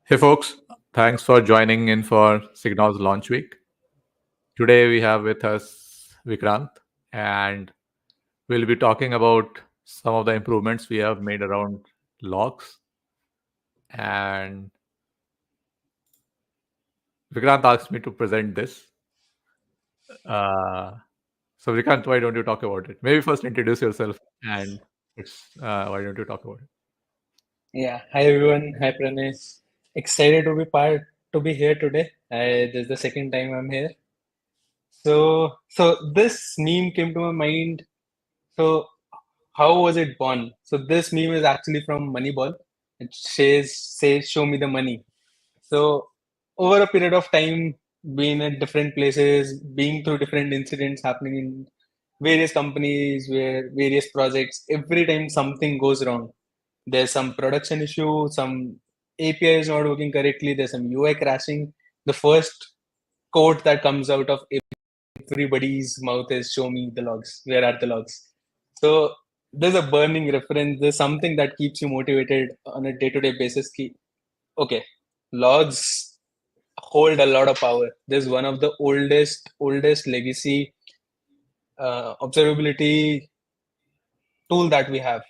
Hey folks, thanks for joining in for SigNoz launch week. Today we have with us Vikrant and we'll be talking about some of the improvements we have made around logs. And Vikrant asked me to present this. Uh, so Vikrant, why don't you talk about it? Maybe first introduce yourself and why don't you talk about it? Yeah, hi everyone. Hi Pranay. Excited to be here today. This is the second time I'm here. So this meme came to my mind. So how was it born? So this meme is actually from Moneyball. It says show me the money. So over a period of time, being at different places, being through different incidents happening in various companies, where various projects, every time something goes wrong, there's some production issue, some API is not working correctly, there's some UI crashing. The first quote that comes out of everybody's mouth is show me the logs. Where are the logs? So there's a burning reference. There's something that keeps you motivated on a day-to-day basis. Okay, logs hold a lot of power. This is one of the oldest legacy observability tool that we have.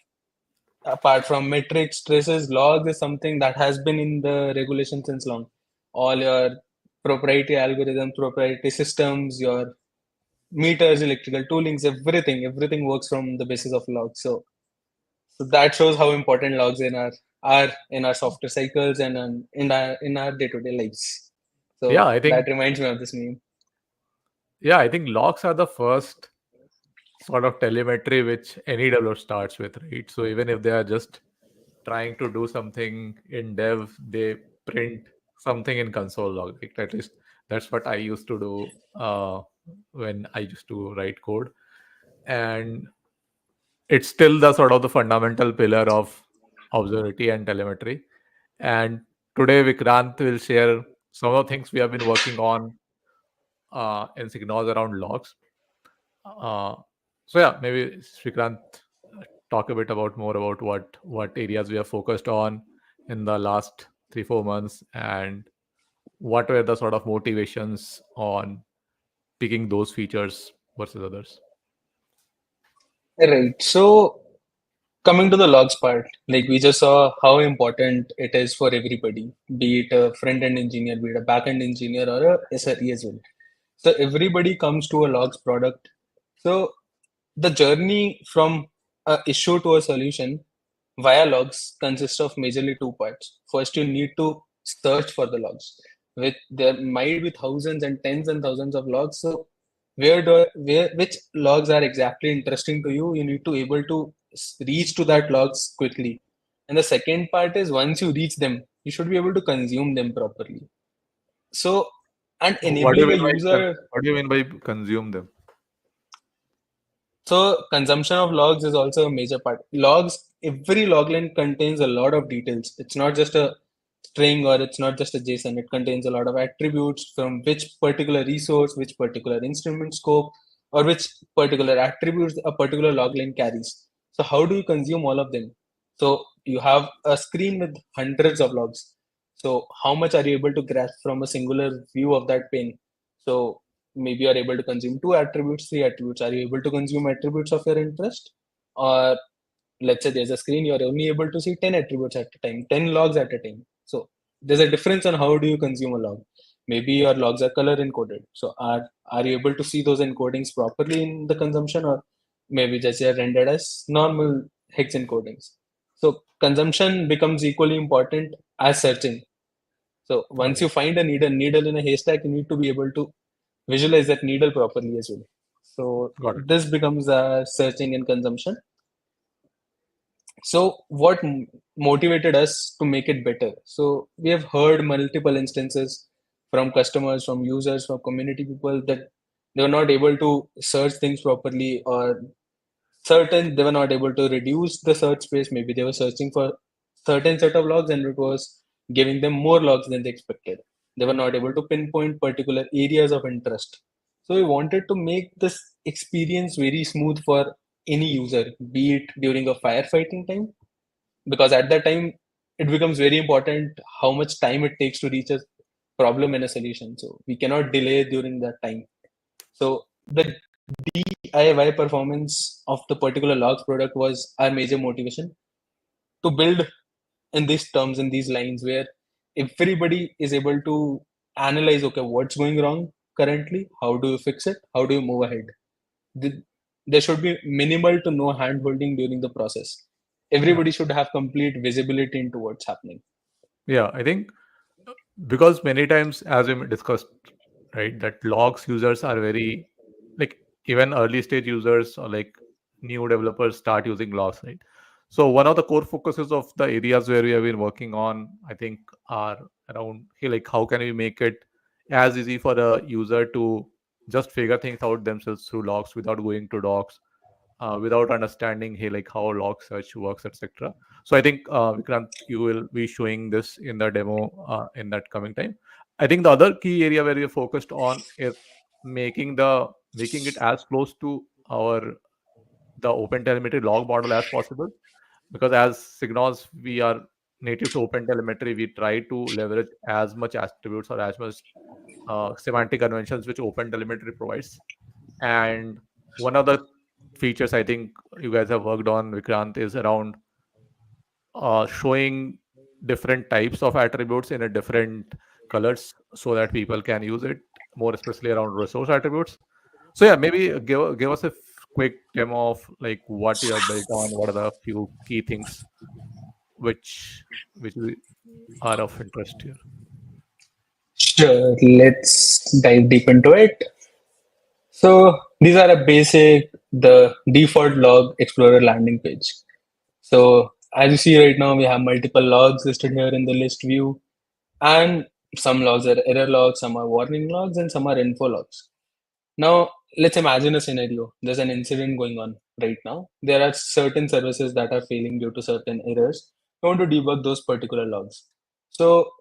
Apart from metrics, traces, logs is something that has been in the regulation since long. All your proprietary algorithms, proprietary systems, your meters, electrical toolings, everything works from the basis of logs. So that shows how important logs are in our software cycles and in our day-to-day lives. Yeah, So I that think reminds me of this meme. yeah, I think logs are the first sort of telemetry which any developer starts with, right? So even if they are just trying to do something in dev, they print something in console log. Like at least that's what I used to do when I used to write code, and it's still the sort of the fundamental pillar of observability and telemetry. And today Vikrant will share some of the things we have been working on in SigNoz around logs. Uh, so yeah, maybe Vikrant talk a bit about more about what areas we are focused on in the last 3 4 months and what were the sort of motivations on picking those features versus others. Right. So coming to the logs part, like we just saw how important it is for everybody, be it a front-end engineer, be it a back-end engineer, or a SRE as well. So everybody comes to a logs product. So the journey from a issue to a solution via logs consists of majorly two parts. First, you need to search for the logs. With there might be thousands and thousands of logs. So where which logs are exactly interesting to you? You need to able to reach to that logs quickly. And the second part is once you reach them, you should be able to consume them properly. So and What do you enabling a mean by user. what do you mean by consume them? So consumption of logs is also a major part. Logs, every log line contains a lot of details. It's not just a string or it's not just a JSON. It contains a lot of attributes from which particular resource, which particular instrument scope, or which particular attributes a particular log line carries. So how do you consume all of them? So you have a screen with hundreds of logs. So how much are you able to grasp from a singular view of that pane? So maybe you are able to consume two attributes, three attributes. Are you able to consume attributes of your interest? Or let's say there's a screen, you're only able to see 10 attributes at a time, 10 logs at a time. So there's a difference on how do you consume a log. Maybe your logs are color encoded. So are you able to see those encodings properly in the consumption, or maybe just they're rendered as normal hex encodings? So consumption becomes equally important as searching. So All once right, you find a needle in a haystack, you need to be able to visualize that needle properly as well. So got it. this becomes searching and consumption. So what motivated us to make it better? So we have heard multiple instances from customers, from users, from community people that they were not able to search things properly, or certain they were not able to reduce the search space. Maybe they were searching for certain set of logs and it was giving them more logs than they expected. They were not able to pinpoint particular areas of interest. So we wanted to make this experience very smooth for any user, be it during a firefighting time, because at that time it becomes very important how much time it takes to reach a problem and a solution. So we cannot delay during that time. So the DIY performance of the particular logs product was our major motivation to build in these terms, in these lines, where everybody is able to analyze, okay, what's going wrong currently, how do you fix it, how do you move ahead. The- there should be minimal to no hand holding during the process. Yeah. Everybody should have complete visibility into what's happening. Yeah, I think because many times, as we discussed, right, that logs users are very, like, even early stage users or like new developers start using logs, right? So one of the core focuses of the areas where we have been working on, I think, are around, hey, like, how can we make it as easy for the user to just figure things out themselves through logs without going to docs, without understanding, hey, like, how log search works, etc. So I think, Vikrant, you will be showing this in the demo in that coming time. I think the other key area where we are focused on is making it as close to our the open telemetry log model as possible, because as SigNoz, we are native to open telemetry. We try to leverage as much attributes or as much semantic conventions which open telemetry provides. And one of the features I think you guys have worked on, Vikrant, is around showing different types of attributes in a different colors so that people can use it, more especially around resource attributes. So yeah, maybe give us a quick demo of like what you have built on, what are the few key things which are of interest here. Sure, let's dive deep into it. So these are a basic, the default log explorer landing page. So as you see right now, we have multiple logs listed here in the list view, and some logs are error logs, some are warning logs, and some are info logs. Now let's imagine a scenario. There's an incident going on right now. There are certain services that are failing due to certain errors. You want to debug those particular logs. So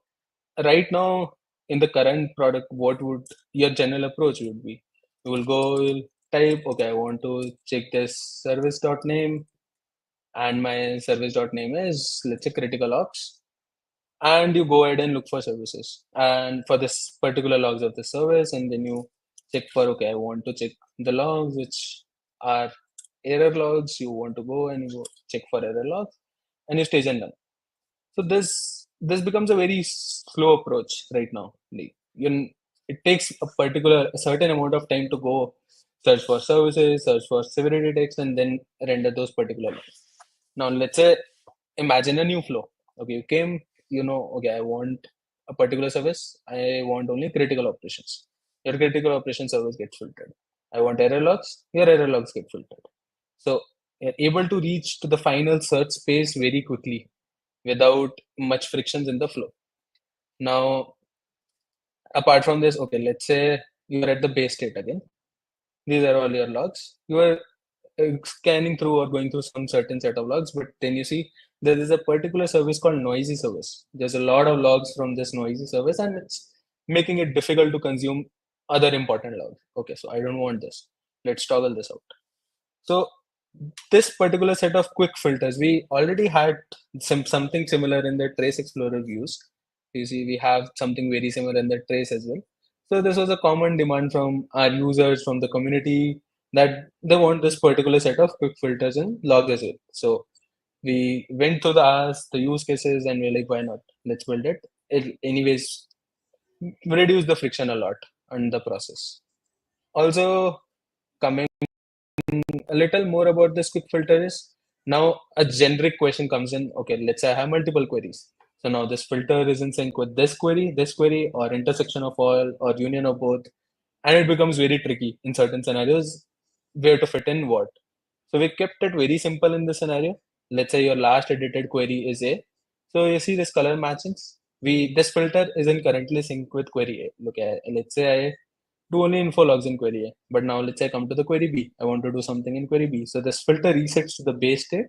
right now in the current product, what would your general approach would be? You will go, you'll type, okay, I want to check this service dot name, and my service dot name is, let's say, critical ops, and you go ahead and look for services and for this particular logs of the service, and then you check for, okay, I want to check the logs which are error logs. You want to go and you go check for error logs, and you stage and done. So this becomes a very slow approach right now. It takes a certain amount of time to go search for services, search for severity text, and then render those particular logs. Now let's say, imagine a new flow. Okay, you came, okay, I want a particular service. I want only critical operations. Your critical operation service gets filtered. I want error logs. Your error logs get filtered. So you're able to reach to the final search space very quickly without much frictions in the flow. Now, apart from this, okay, let's say you're at the base state again. These are all your logs. You are scanning through or going through some certain set of logs, but then you see there is a particular service called noisy service. There's a lot of logs from this noisy service, and it's making it difficult to consume other important logs. Okay, so I don't want this. Let's toggle this out. So this particular set of quick filters, we already had something similar in the trace explorer views. You see, we have something very similar in the trace as well. So this was a common demand from our users, from the community, that they want this particular set of quick filters in logs as well. So we went through the use cases, and we're like, why not? Let's build it. It anyways reduce the friction a lot on the process. Also, coming a little more about this quick filter is, now a generic question comes in. Okay, let's say I have multiple queries. So now this filter is in sync with this query, or intersection of all, or union of both. And it becomes very tricky in certain scenarios where to fit in what. So we kept it very simple in this scenario. Let's say your last edited query is A. So you see this color matchings. This filter isn't currently sync with query A. Look at, let's say I do only info logs in query A. But now let's say I come to the query B. I want to do something in query B. So this filter resets to the base state,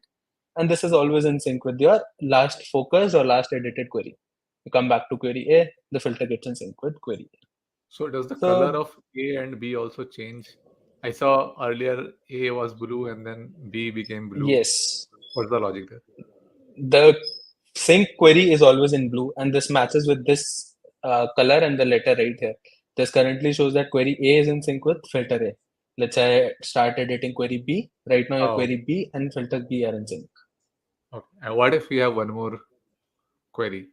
and this is always in sync with your last focus or last edited query. You come back to query A, the filter gets in sync with query A. So does the color So of A and B also change? I saw earlier A was blue and then B became blue. yes, What's the logic there? the sync query is always in blue, and this matches with this color and the letter right here. This currently shows that query A is in sync with filter A. Let's say I start editing query B. Right now, your Oh, query B and filter B are in sync. okay. And what if we have one more query?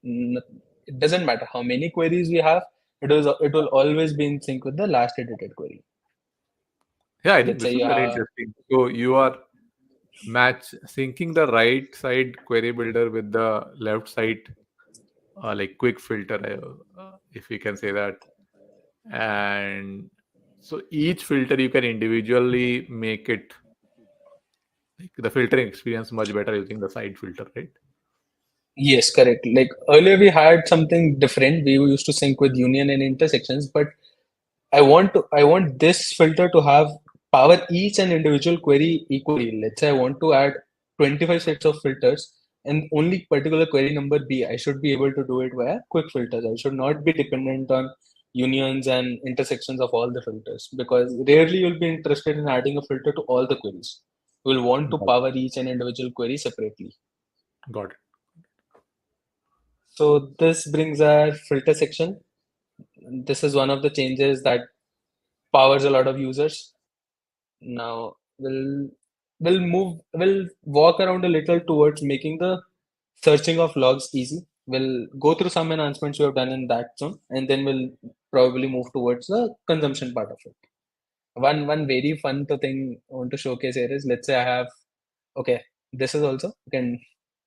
N- It doesn't matter how many queries we have. It will always be in sync with the last edited query. Yeah, I think Let's say this is you very have interesting. So you are syncing the right side query builder with the left side, like quick filter, if we can say that. And so each filter you can individually make it like the filtering experience much better using the side filter, right? yes, correct. Like earlier we had something different. We used to sync with union and intersections, but I want this filter to have power each and individual query equally. Let's say I want to add 25 sets of filters and only particular query number B. I should be able to do it via quick filters. I should not be dependent on unions and intersections of all the filters, because rarely you'll be interested in adding a filter to all the queries. You will want to Got power each and individual query separately. got it. So this brings our filter section. This is one of the changes that powers a lot of users. Now we'll walk around a little towards making the searching of logs easy. We'll go through some enhancements we have done in that zone, and then we'll probably move towards the consumption part of it. One very fun thing I want to showcase here is, let's say I have, okay, this is also, you can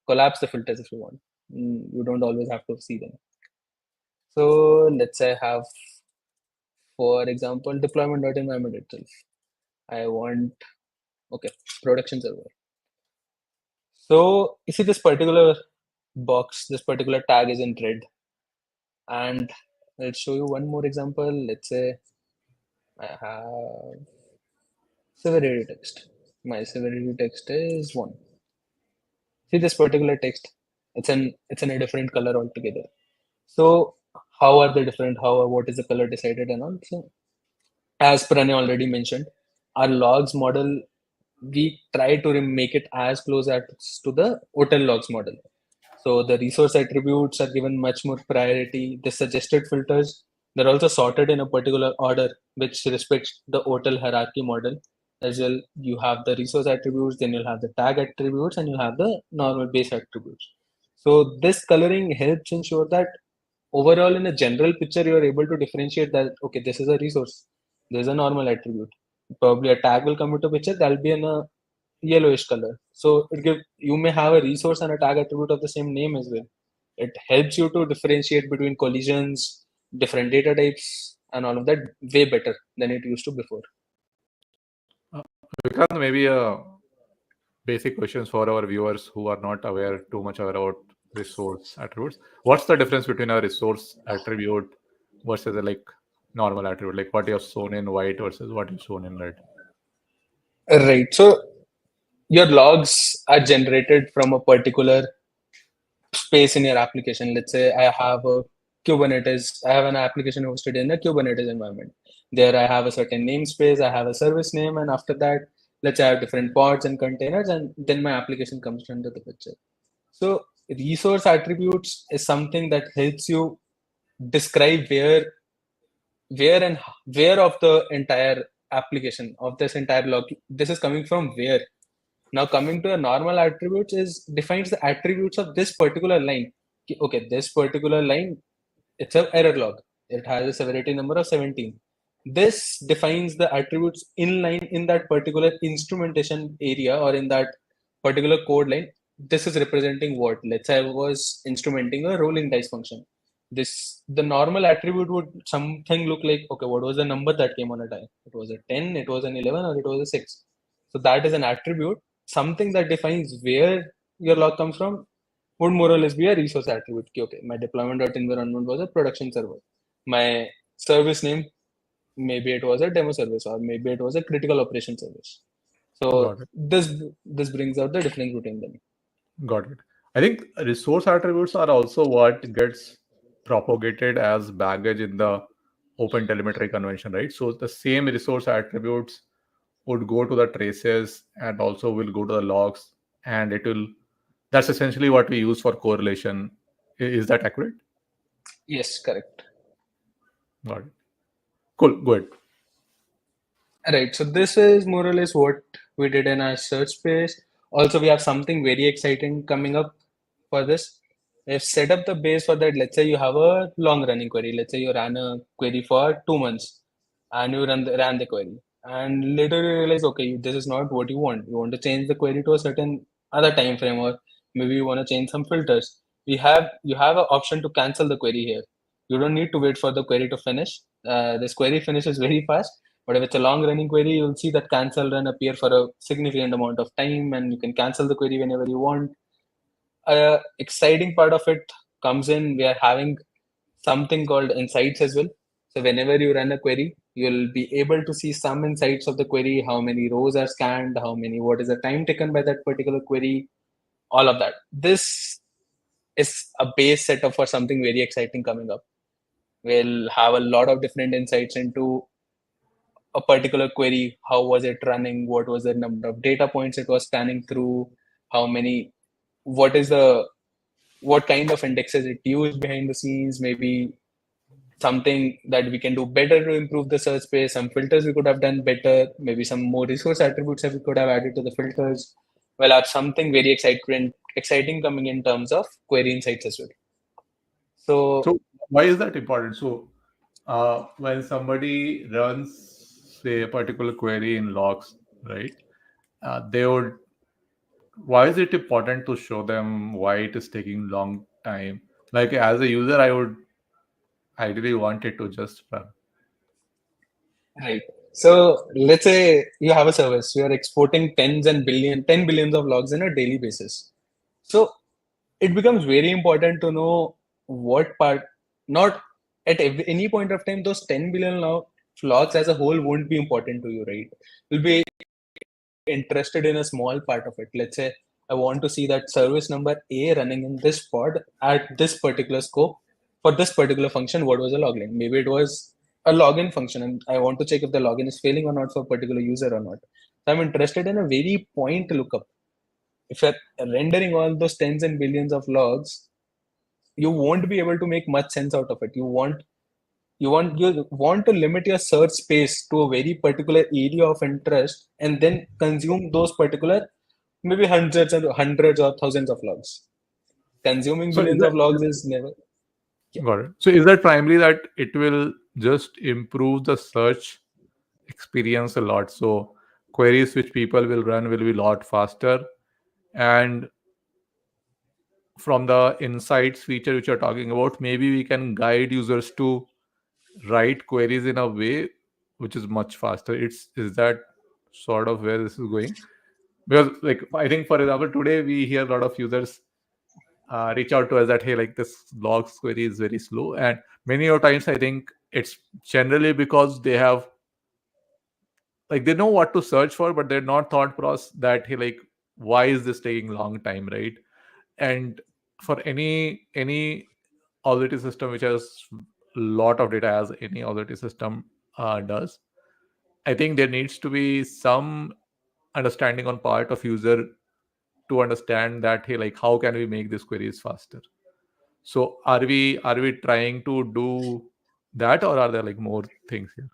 collapse the filters if you want. You don't always have to see them. So let's say I have, for example, deployment.environment itself. I want, okay, production server. So you see this particular box, this particular tag is in red. And let's show you one more example. Let's say I have severity text. My severity text is 1. See this particular text, it's in a different color altogether. So how are they different? What is the color decided and all? So as Pranay already mentioned, our logs model, we try to make it as close as to the hotel logs model. So the resource attributes are given much more priority. The suggested filters, they're also sorted in a particular order, which respects the hotel hierarchy model. As well, you have the resource attributes, then you'll have the tag attributes, and you have the normal base attributes. So this coloring helps ensure that overall in a general picture, you are able to differentiate that, okay, this is a resource, this is a normal attribute. Probably a tag will come into picture, that'll be in a yellowish color. So you may have a resource and a tag attribute of the same name as well. It helps you to differentiate between collisions, different data types, and all of that way better than it used to before. Because maybe basic questions for our viewers who are not too much aware about resource attributes. What's the difference between a resource attribute versus a like normal attribute? Like what you have shown in white versus what you've shown in red. Right. So your logs are generated from a particular space in your application. Let's say I have a Kubernetes, I have an application hosted in a Kubernetes environment. There I have a certain namespace, I have a service name, and after that, let's say I have different pods and containers, and then my application comes under the picture. So resource attributes is something that helps you describe where and where of the entire application of this entire log, this is coming from where. Now coming to a normal attributes is defines the attributes of this particular line. Okay, this particular line, it's an error log. It has a severity number of 17. This defines the attributes in line in that particular instrumentation area or in that particular code line. This is representing what? Let's say I was instrumenting a rolling dice function. The normal attribute would something look like, okay, what was the number that came on a die? It was a 10, it was an 11, or it was a 6. So that is an attribute, something that defines where your log comes from would more or less be a resource attribute. Okay, my deployment.environment was a production server. My service name, maybe it was a demo service, or maybe it was a critical operation service. So Got it. this brings out the difference between them. Got it. I think resource attributes are also what gets propagated as baggage in the open telemetry convention, right? So the same resource attributes would go to the traces and also will go to the logs, and it will That's essentially what we use for correlation. Is that accurate? Yes, correct. Got it. Cool. Good. Right. So this is more or less what we did in our search space. Also, we have something very exciting coming up for this. We've set up the base for that. Let's say you have a long running query. Let's say you ran a query for 2 months and you ran the query. And later you realize, okay, this is not what you want. You want to change the query to a certain other time frame, or maybe you want to change some filters. You have an option to cancel the query here. You don't need to wait for the query to finish. This query finishes very fast, but if it's a long running query, you'll see that cancel run appear for a significant amount of time, and you can cancel the query whenever you want. Exciting part of it comes in. We are having something called insights as well. So whenever you run a query, you'll be able to see some insights of the query, how many rows are scanned, what is the time taken by that particular query, all of that. This is a base setup for something very exciting coming up. We'll have a lot of different insights into a particular query. How was it running? What was the number of data points it was scanning through? How many? What is the what kind of indexes it used behind the scenes? Maybe something that we can do better to improve the search space. Some filters we could have done better. Maybe some more resource attributes that we could have added to the filters. We'll have something very exciting coming in terms of query insights as well. So So why is that important? So when somebody runs, say, a particular query in logs, right? They would. Why is it important to show them why it is taking long time? Like as a user, I would ideally want it to just run. right. So let's say you have a service, you are exporting 10 billions of logs on a daily basis. So it becomes very important to know what part, not at any point of time, those 10 billion logs as a whole won't be important to you, right? You'll be interested in a small part of it. Let's say I want to see that service number A running in this pod at this particular scope for this particular function. What was the login? Maybe it was a login function, and I want to check if the login is failing or not for a particular user or not. So I'm interested in a very point lookup. If you're rendering all those tens and billions of logs, you won't be able to make much sense out of it. You want to limit your search space to a very particular area of interest and then consume those particular maybe hundreds or thousands of logs. Consuming So is billions that of logs is never. Yeah. got it? So is that primarily that it will just improve the search experience a lot? So queries which people will run will be a lot faster, and from the insights feature which you're talking about, maybe we can guide users to write queries in a way which is much faster. It's is that sort of where this is going? Because like I think for example today we hear a lot of users reach out to us that hey, like this logs query is very slow, and many of times I think it's generally because they have like they know what to search for, but they're not thought process that hey, like why is this taking long time, right? And for any authority system which has a lot of data, as any authority system does, I think there needs to be some understanding on part of user to understand that hey, like how can we make these queries faster? So are we trying to do that, or are there like more things here?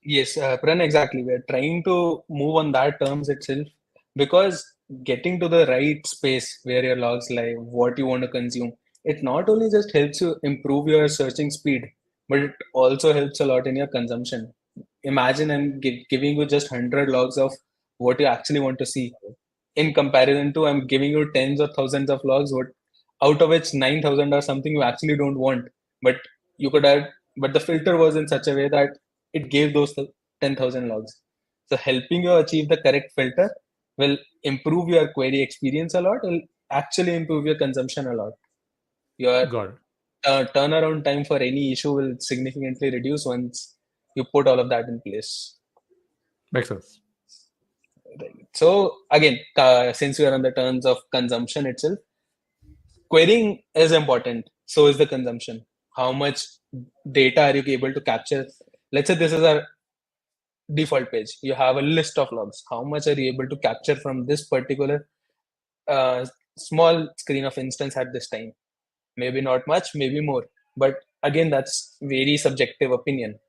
Yes, Pran, exactly. We're trying to move on that terms itself because getting to the right space where your logs lie, what you want to consume, it not only just helps you improve your searching speed, but it also helps a lot in your consumption. Imagine I'm giving you just 100 logs of what you actually want to see in comparison to I'm giving you tens or thousands of logs, what out of which 9,000 or something you actually don't want, but you could add, but the filter was in such a way that it gave those 10,000 logs. So helping you achieve the correct filter will improve your query experience a lot, will actually improve your consumption a lot. Your Got it. turnaround time for any issue will significantly reduce once you put all of that in place. Makes sense. Right. So again, since we are on the terms of consumption itself, querying is important. So is the consumption. How much data are you able to capture? Let's say this is our default page. You have a list of logs. How much are you able to capture from this particular uh, small screen of instance at this time. Maybe not much, maybe more. But again, that's very subjective opinion.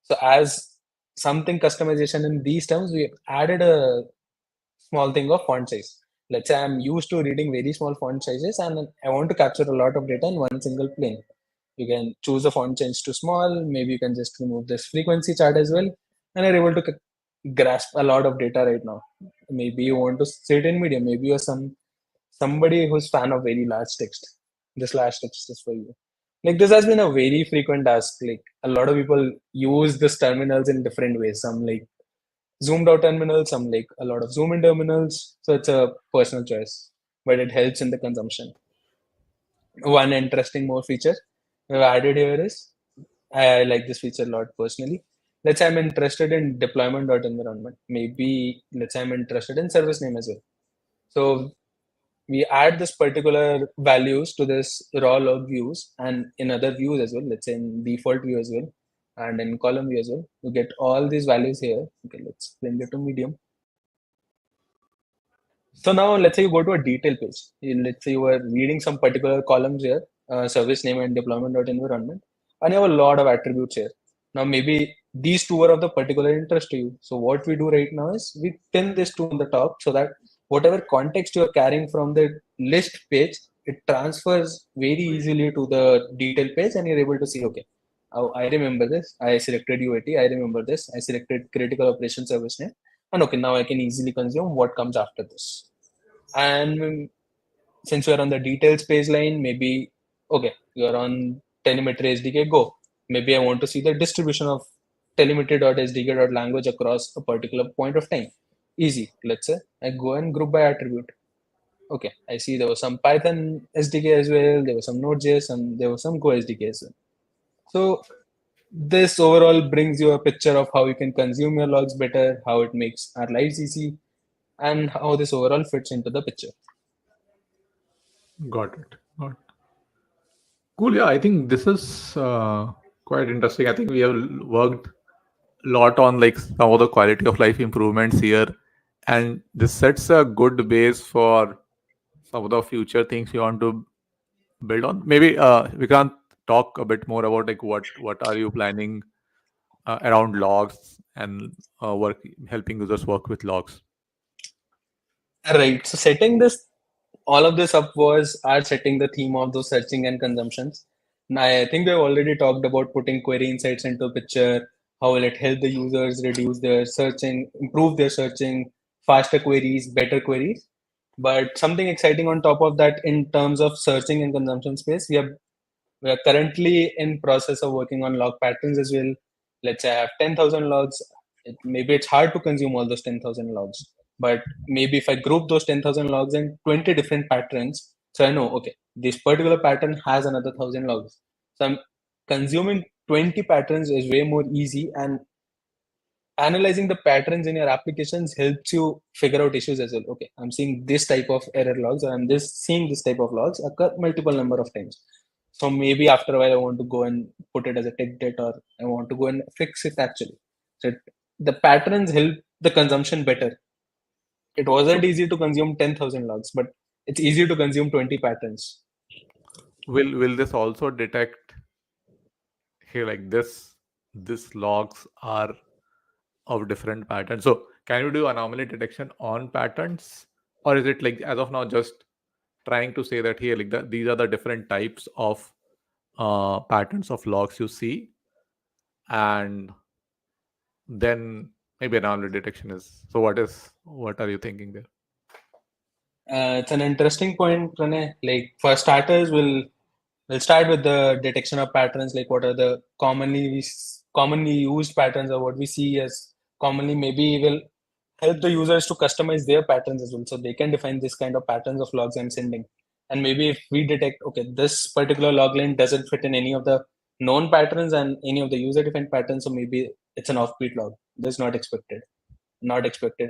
So as something customization in these terms, we added a small thing of font size. Let's say I'm used to reading very small font sizes and I want to capture a lot of data in one single plane. You can choose the font change to small. Maybe you can just remove this frequency chart as well. And you're able to grasp a lot of data right now. Maybe you want to sit in medium. Maybe you're somebody who's fan of very large text. This large text is for you. Like this has been a very frequent ask. Like a lot of people use this terminals in different ways. Some like zoomed out terminals, some like a lot of zoom in terminals. So it's a personal choice, but it helps in the consumption. One interesting more feature we've added here is I like this feature a lot personally. Let's say I'm interested in deployment.environment. Maybe let's say I'm interested in service name as well. So we add this particular values to this raw log views and in other views as well. Let's say in default view as well and in column view as well. You get all these values here. Okay, let's bring it to medium. So now let's say you go to a detail page. Let's say you are reading some particular columns here, service name and deployment.environment, and you have a lot of attributes here. Now maybe these two are of the particular interest to you. So what we do right now is we pin this two on the top so that whatever context you are carrying from the list page, it transfers very easily to the detail page, and you're able to see, okay, oh, I remember this. I selected UAT. I remember this. I selected critical operation service name. And okay, now I can easily consume what comes after this. And since you're on the details page line, maybe, okay, you're on telemetry SDK, go. Maybe I want to see the distribution of telemetry.sdk.language across a particular point of time. Easy. Let's say I go and group by attribute. Okay, I see there was some Python SDK as well, there was some Node.js, and there was some Go SDK as well. So this overall brings you a picture of how you can consume your logs better, how it makes our lives easy, and how this overall fits into the picture. Got it. Got it. Cool. Yeah, I think this is quite interesting. I think we have worked a lot on like some of the quality of life improvements here, and this sets a good base for some of the future things you want to build on. Maybe we can talk a bit more about like what are you planning around logs and work helping users work with logs. Right. So setting this, all of this up was our setting the theme of those searching and consumptions. Now, I think we've already talked about putting query insights into a picture. How will it help the users reduce their searching, improve their searching, faster queries, better queries? But something exciting on top of that in terms of searching and consumption space, we are currently in process of working on log patterns as well. Let's say I have 10,000 logs. Maybe it's hard to consume all those 10,000 logs, but maybe if I group those 10,000 logs in 20 different patterns, so I know, okay, this particular pattern has another 1,000 logs. So I'm consuming 20 patterns is way more easy, and analyzing the patterns in your applications helps you figure out issues as well. Okay, I'm seeing this type of error logs, or I'm this seeing this type of logs occur multiple number of times. So maybe after a while I want to go and put it as a ticket, or I want to go and fix it actually. So the patterns help the consumption better. It wasn't So easy to consume 10,000 logs, but it's easy to consume 20 patterns. will this also detect, hey, like this logs are of different patterns? So can you do anomaly detection on patterns, or is it like as of now just trying to say that here like these are the different types of patterns of logs you see, and then maybe anomaly detection is, so what are you thinking there? It's an interesting point, Pranay. Like for starters, we'll start with the detection of patterns. Like what are the commonly used patterns, or what we see as commonly. Maybe will help the users to customize their patterns as well, so they can define this kind of patterns of logs I'm sending. And maybe if we detect, okay, this particular log line doesn't fit in any of the known patterns and any of the user defined patterns, so maybe it's an offbeat log. That's not expected,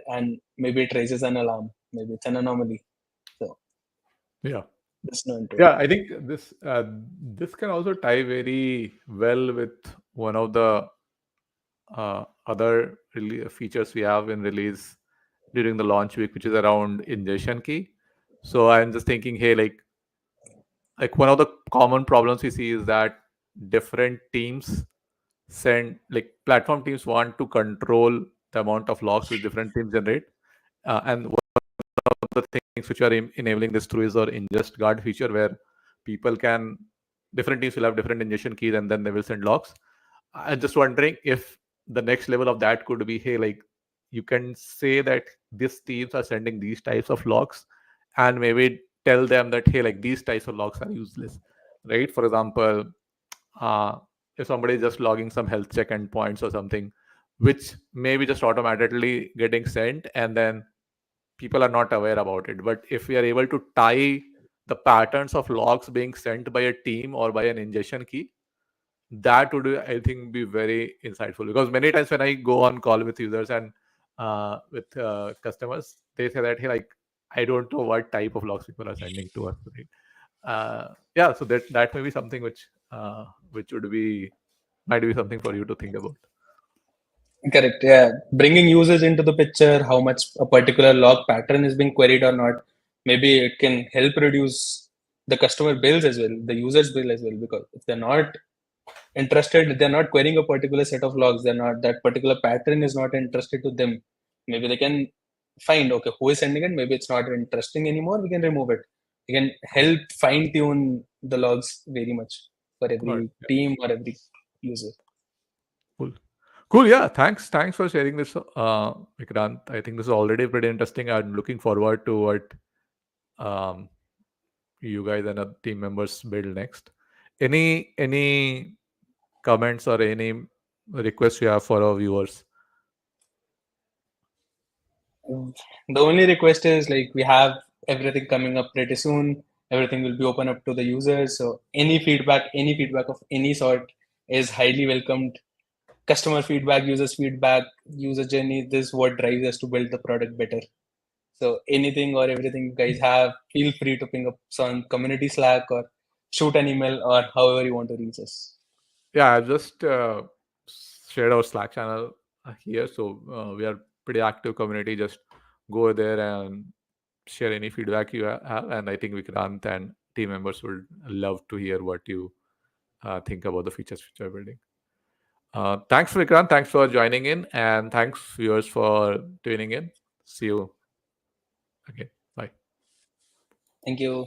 and maybe it raises an alarm. Maybe it's an anomaly. So Yeah. that's no into it. Yeah, I think this can also tie very well with one of the other features we have in release during the launch week, which is around ingestion key. So I'm just thinking, hey, like one of the common problems we see is that different teams send, like platform teams want to control the amount of logs which different teams generate. And one of the things which are enabling this through is our ingest guard feature, where people can, different teams will have different ingestion keys and then they will send logs. I'm just wondering if the next level of that could be, hey, like you can say that these teams are sending these types of logs, and maybe tell them that, hey, like these types of logs are useless, right? For example, uh, if somebody is just logging some health check endpoints or something, which may be just automatically getting sent, and then people are not aware about it. But if we are able to tie the patterns of logs being sent by a team or by an ingestion key, that would, I think, be very insightful. Because many times when I go on call with users and with customers, they say that, hey, like I don't know what type of logs people are sending to us, right? Yeah, so that may be something which would be, might be something for you to think about. Correct. Yeah. Bringing users into the picture, how much a particular log pattern is being queried or not. Maybe it can help reduce the customer bills as well, the users bill as well, because if they're not interested, they're not querying a particular set of logs, they're not, that particular pattern is not interested to them. Maybe they can find, okay, who is sending it? Maybe it's not interesting anymore. We can remove it. We can help fine tune the logs very much for Got it. every Yeah. team or every user. Cool. Cool. Yeah. Thanks for sharing this, Vikrant. I think this is already pretty interesting. I'm looking forward to what um, you guys and other team members build next. Any comments or any requests you have for our viewers? The only request is like we have everything coming up pretty soon. Everything will be open up to the users. So any feedback of any sort is highly welcomed. Customer feedback, users feedback, user journey, this is what drives us to build the product better. So anything or everything you guys have, feel free to ping up on community Slack or shoot an email or however you want to reach us. Yeah, I've just shared our Slack channel here, so we are pretty active community. Just go there and share any feedback you have, and I think Vikrant and team members would love to hear what you think about the features which we're building. Thanks, Vikrant. Thanks for joining in, and thanks viewers for tuning in. See you again. Bye. Thank you.